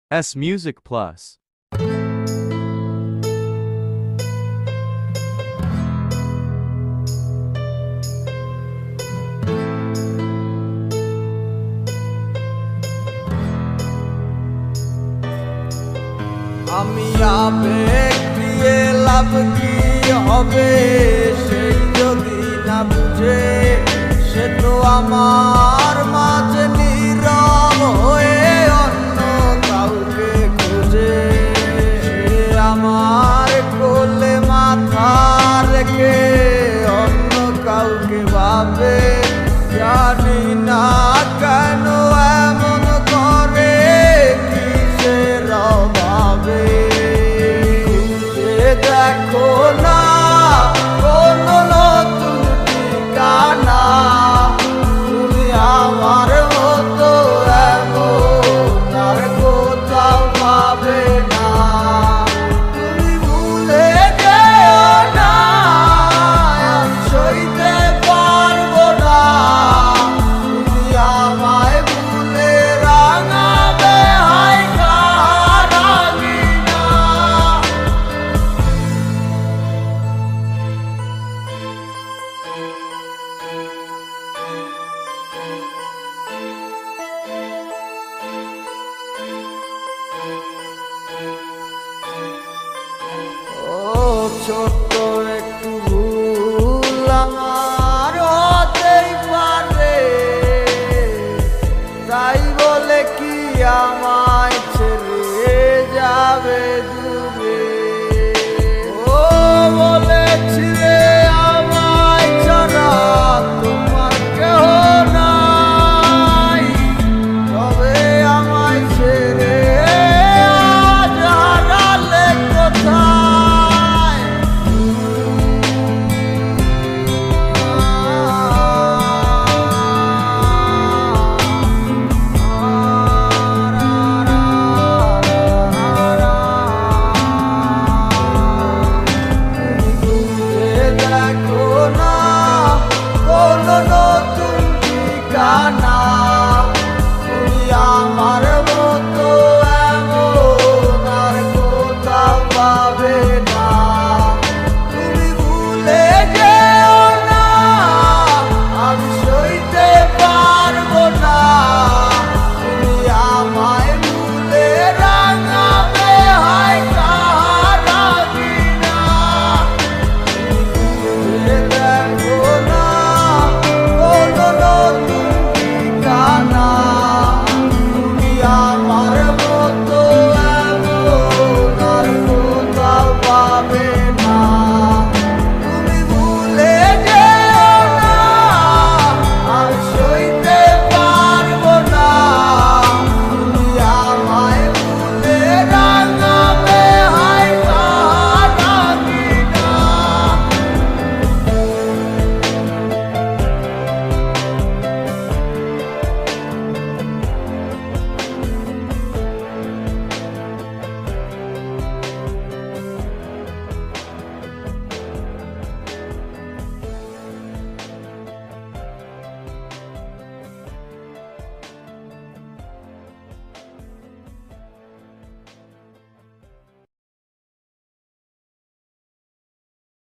S Music Plus. আমি আবেগ দিয়ে লাভ কি হবে, সেই যদি না বুঝে সে তো আমার মাঝে নীরব হয়ে অন্য কাউকে খুঁজে। সে আমার কোলে মাথা রেখে অন্য কাউকে ভাবে, জানি না কেন এমন করে, কিসের অভাবে। দেখো না কোনো নতুন ঠিকানা, তুমি আমার মতো এমন আর কোথাও পাবে না। তুমি ভুলে যেও না, আমি সইতে পারবো না। তুমি আমায় ভুলে রাঙাবে হায় রাঙিনা। ও ছোট্ট